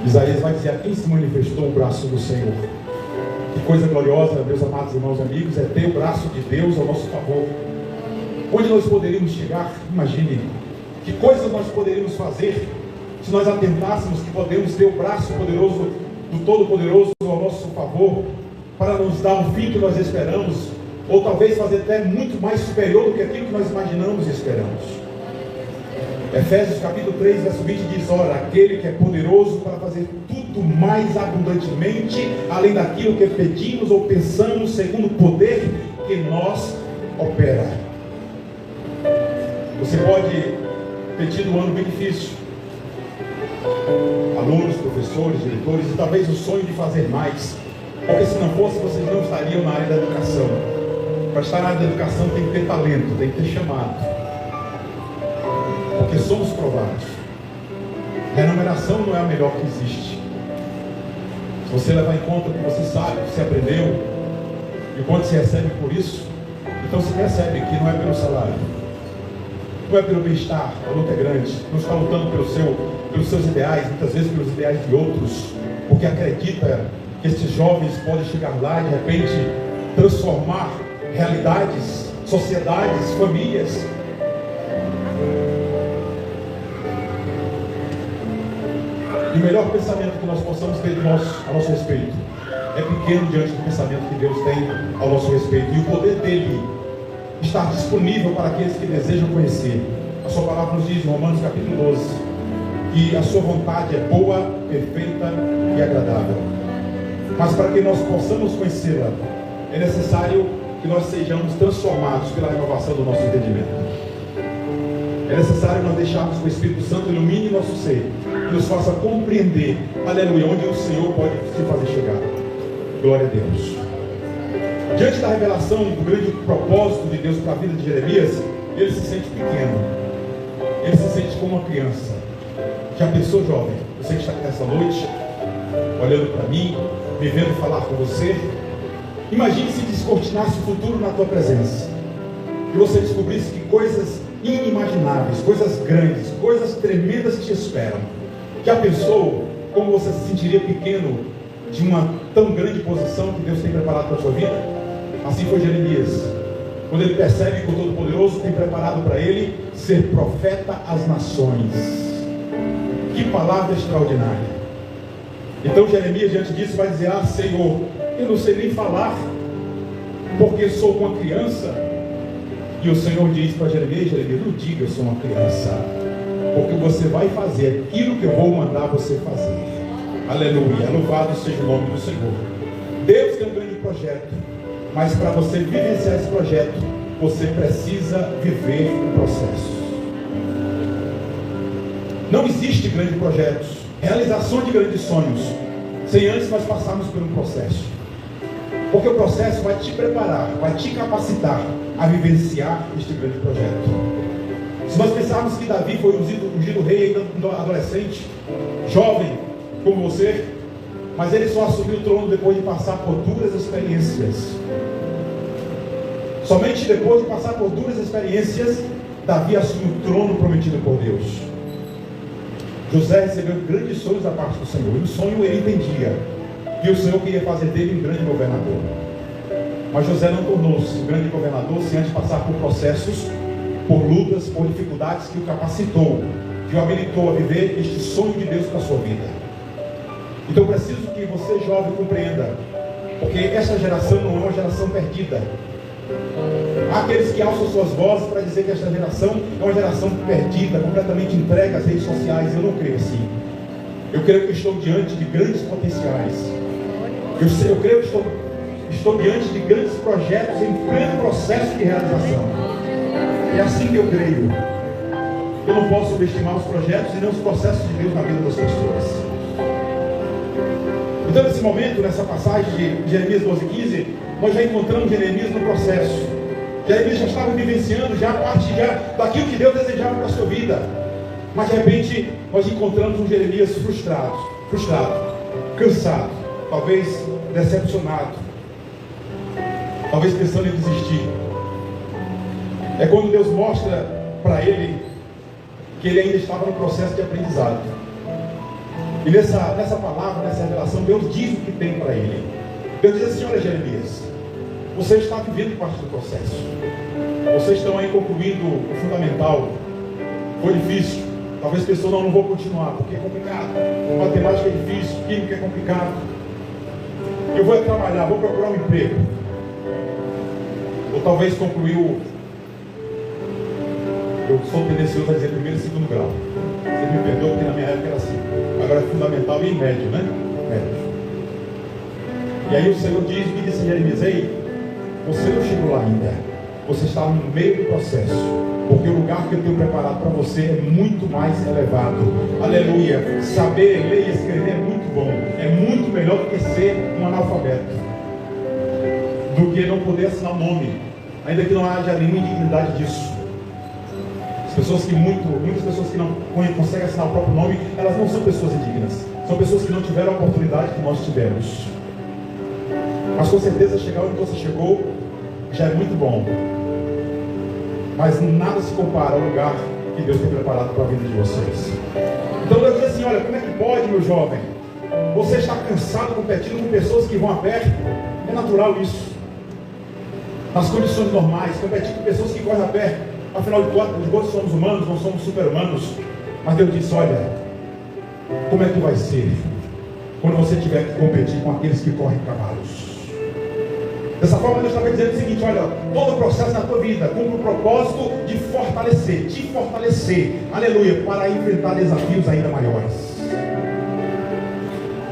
Isaías vai dizer: a quem se manifestou o braço do Senhor? Que coisa gloriosa, meus amados irmãos e amigos, é ter o braço de Deus ao nosso favor. Onde nós poderíamos chegar? Imagine, que coisas nós poderíamos fazer se nós atentássemos que podemos ter o braço poderoso do Todo-Poderoso ao nosso favor, para nos dar o fim que nós esperamos, ou talvez fazer até muito mais superior do que aquilo que nós imaginamos e esperamos. Efésios capítulo 3, verso 20 diz: ora, aquele que é poderoso para fazer tudo mais abundantemente, além daquilo que pedimos ou pensamos, segundo o poder que nós opera. Você pode ter tido um ano bem difícil, alunos, professores, diretores, e talvez o sonho de fazer mais, porque se não fosse, vocês não estariam na área da educação. Para estar na área da educação tem que ter talento, tem que ter chamado, porque somos provados. Remuneração não é a melhor que existe. Se você levar em conta o que você sabe, o que você aprendeu, e quanto se recebe por isso, então você percebe que não é pelo salário, não é pelo bem-estar. A luta é grande. Não está lutando pelos seus ideais, muitas vezes pelos ideais de outros, porque acredita que esses jovens podem chegar lá e de repente transformar realidades, sociedades, famílias. E o melhor pensamento que nós possamos ter a nosso respeito é pequeno diante do pensamento que Deus tem ao nosso respeito. E o poder dele está disponível para aqueles que desejam conhecer. A sua palavra nos diz em Romanos capítulo 12 que a sua vontade é boa, perfeita e agradável. Mas para que nós possamos conhecê-la, é necessário que nós sejamos transformados pela renovação do nosso entendimento. É necessário nós deixarmos que o Espírito Santo ilumine nosso ser e nos faça compreender, aleluia, onde o Senhor pode se fazer chegar. Glória a Deus. Diante da revelação do grande propósito de Deus para a vida de Jeremias, ele se sente pequeno, ele se sente como uma criança. Já pensou, jovem? Você que está aqui nessa noite, olhando para mim, me vendo falar com você, imagine se descortinasse o futuro na tua presença e você descobrisse que coisas inimagináveis, coisas grandes, coisas tremendas te esperam. Já pensou como você se sentiria pequeno de uma tão grande posição que Deus tem preparado para a sua vida? Assim foi Jeremias, quando ele percebe que o Todo-Poderoso tem preparado para ele ser profeta às nações. Que palavra extraordinária! Então Jeremias, diante disso, vai dizer: ah, Senhor, eu não sei nem falar, porque sou uma criança. E o Senhor diz para Jeremias: Jeremias, não diga eu sou uma criança, porque você vai fazer aquilo que eu vou mandar você fazer. Aleluia, louvado seja o nome do Senhor. Deus tem um grande projeto, mas para você vivenciar esse projeto, você precisa viver o processo. Não existe grandes projetos, realização de grandes sonhos, sem antes nós passarmos por um processo. Porque o processo vai te preparar, vai te capacitar a vivenciar este grande projeto. Se nós pensarmos que Davi foi ungido rei ainda adolescente, jovem como você, mas ele só assumiu o trono depois de passar por duras experiências. Somente depois de passar por duras experiências, Davi assumiu o trono prometido por Deus. José recebeu grandes sonhos da parte do Senhor, e o sonho ele entendia que o Senhor queria fazer dele um grande governador. Mas José não tornou-se um grande governador sem antes passar por processos, por lutas, por dificuldades que o capacitou, que o habilitou a viver este sonho de Deus para a sua vida. Então eu preciso que você, jovem, compreenda, porque esta geração não é uma geração perdida. Há aqueles que alçam suas vozes para dizer que esta geração é uma geração perdida, completamente entregue às redes sociais. Eu não creio assim. Eu creio que estou diante de grandes potenciais. Eu creio que estou diante de grandes projetos em pleno processo de realização. É assim que eu creio. Eu não posso subestimar os projetos e nem os processos de Deus na vida das pessoas. Então, nesse momento, nessa passagem de Jeremias 12:15, nós já encontramos Jeremias no processo. Jeremias já estava vivenciando já a parte daquilo que Deus desejava para a sua vida. Mas de repente nós encontramos um Jeremias frustrado, cansado, talvez decepcionado, talvez pensando em desistir. É quando Deus mostra para ele que ele ainda estava no processo de aprendizado. E nessa palavra, nessa revelação, Deus diz o que tem para ele. Deus diz assim: olha, Jeremias, você está vivendo parte do processo. Vocês estão aí concluindo o fundamental. Foi difícil. Talvez a pessoa não vou continuar, porque é complicado. Matemática é difícil, química é complicado. Eu vou trabalhar, vou procurar um emprego. Ou talvez concluir eu sou tendencioso a dizer primeiro e segundo grau. Você me perdoa porque na minha época era assim. Agora é fundamental e médio, né? Médio. E aí o Senhor diz, me disse a Jeremias: ei, você não chegou lá ainda. Você está no meio do processo. Porque o lugar que eu tenho preparado para você é muito mais elevado. Aleluia. Saber ler e escrever é muito bom. É muito melhor do que ser um analfabeto. Do que não poder assinar o nome. Ainda que não haja nenhuma indignidade disso. Muitas pessoas que não conseguem assinar o próprio nome, elas não são pessoas indignas. São pessoas que não tiveram a oportunidade que nós tivemos. Mas com certeza chegar onde você chegou já é muito bom. Mas nada se compara ao lugar que Deus tem preparado para a vida de vocês. Então Deus diz assim: olha, como é que pode, meu jovem? Você está cansado competindo com pessoas que vão a pé? É natural isso. Nas condições normais, competir com pessoas que correm a pé. Afinal de contas, somos humanos, não somos super-humanos. Mas Deus disse: olha, como é que vai ser quando você tiver que competir com aqueles que correm cavalos? Dessa forma, Deus estava dizendo o seguinte: olha, todo o processo na tua vida cumpre o propósito de fortalecer, te fortalecer, aleluia, para enfrentar desafios ainda maiores.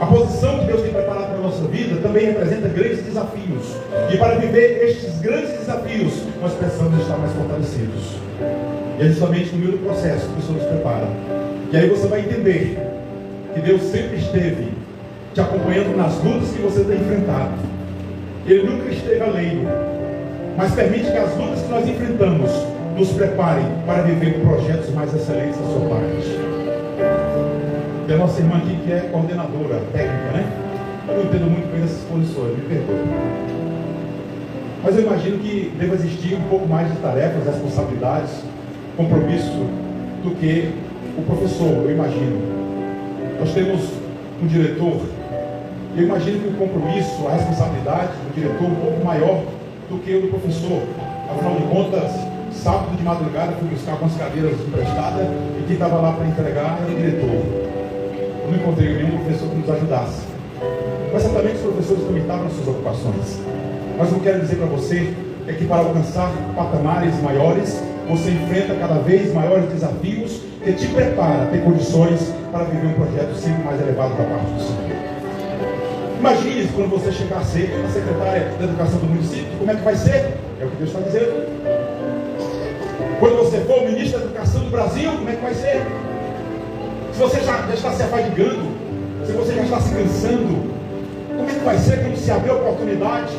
A posição que Deus tem preparado para a nossa vida também representa grandes desafios. E para viver estes grandes desafios, nós precisamos estar mais fortalecidos. E é justamente no meio do processo que o Senhor nos prepara. E aí você vai entender que Deus sempre esteve te acompanhando nas lutas que você tem enfrentado. Ele nunca esteve alheio, mas permite que as lutas que nós enfrentamos nos preparem para viver projetos mais excelentes da sua parte. E a nossa irmã aqui, que é coordenadora técnica, né? Eu não entendo muito bem essas posições, me perdoe. Mas eu imagino que deva existir um pouco mais de tarefas, responsabilidades, compromisso do que o professor, eu imagino. Nós temos um diretor. Eu imagino que o compromisso, a responsabilidade do diretor é um pouco maior do que o do professor. Afinal de contas, sábado de madrugada fui buscar algumas cadeiras emprestadas e quem estava lá para entregar era o diretor. Eu não encontrei nenhum professor que nos ajudasse. Mas certamente os professores também estavam nas suas ocupações. Mas o que eu quero dizer para você é que para alcançar patamares maiores, você enfrenta cada vez maiores desafios que te prepara a ter condições para viver um projeto sempre mais elevado da parte do Senhor. Imagine quando você chegar a ser a secretária da educação do município, como é que vai ser? É o que Deus está dizendo. Quando você for o ministro da educação do Brasil, como é que vai ser? Se você já está se afadigando, se você já está se cansando, como é que vai ser quando se abrir a oportunidade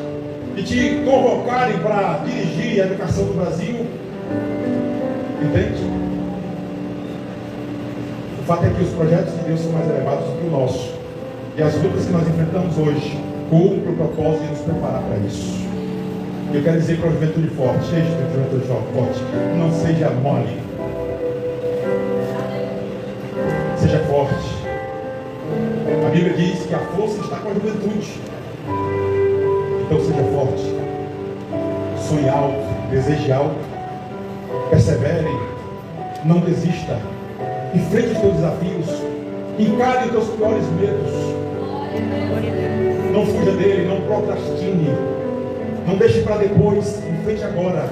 de te convocarem para dirigir a educação do Brasil? Entende? O fato é que os projetos de Deus são mais elevados do que o nosso. E as lutas que nós enfrentamos hoje cumprem o propósito de nos preparar para isso. Eu quero dizer para a juventude forte, cheio de juventude forte, não seja mole. Seja forte. A Bíblia diz que a força está com a juventude. Então seja forte. Sonhe alto, deseje alto. Persevere. Não desista. Enfrente os teus desafios. Encare os teus piores medos. Não fuja dele, não procrastine. Não deixe para depois, enfrente agora.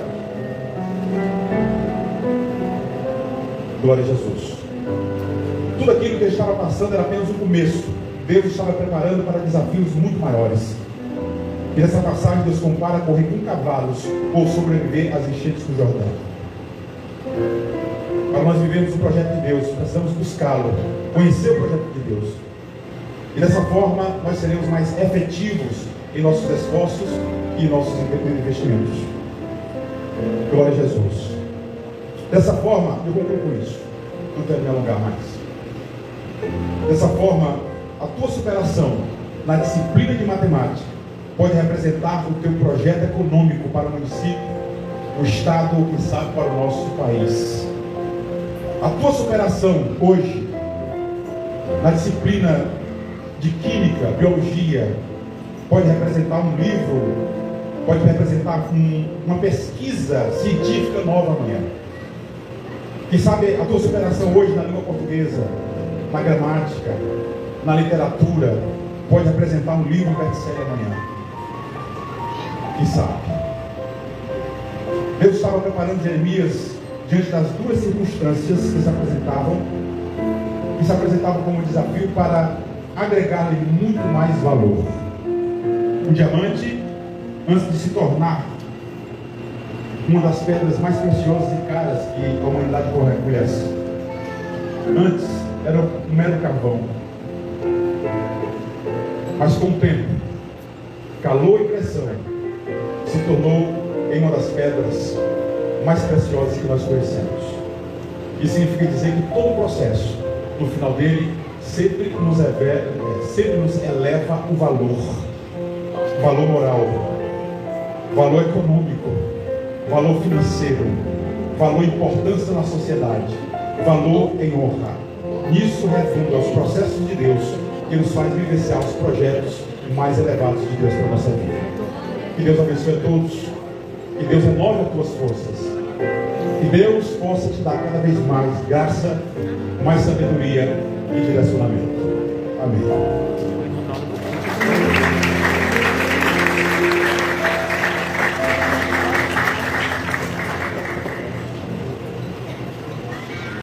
Glória a Jesus. Tudo aquilo que ele estava passando era apenas o começo. Deus estava preparando para desafios muito maiores. E nessa passagem Deus compara correr com cavalos ou sobreviver às enchentes do Jordão. Para nós vivermos o projeto de Deus, precisamos buscá-lo, conhecer o projeto de Deus. E dessa forma nós seremos mais efetivos em nossos esforços e nossos investimentos. Glória a Jesus. Dessa forma, eu concluo com isso. Não quero me alongar mais. Dessa forma, a tua superação na disciplina de matemática pode representar o teu projeto econômico para o município, o estado ou quem sabe para o nosso país. A tua superação hoje Na disciplina de química, biologia, pode representar um livro, pode representar uma pesquisa científica nova amanhã. Quem sabe a tua superação hoje na língua portuguesa, na gramática, na literatura, pode representar um livro best-seller amanhã. Quem sabe? Deus estava preparando Jeremias diante das duas circunstâncias que se apresentavam como desafio para agregar-lhe muito mais valor. O diamante, antes de se tornar uma das pedras mais preciosas e caras que a humanidade conhece, antes era um mero carvão. Mas com o tempo, calor e pressão, se tornou em uma das pedras mais preciosas que nós conhecemos. Isso significa dizer que todo o processo, no final dele, sempre nos eleva o valor moral, valor econômico, valor financeiro, valor em importância na sociedade, valor em honra. Nisso redunda os processos de Deus que nos faz vivenciar os projetos mais elevados de Deus para a nossa vida. Que Deus abençoe a todos, que Deus renove as tuas forças, que Deus possa te dar cada vez mais graça, mais sabedoria e direcionamento. Amém.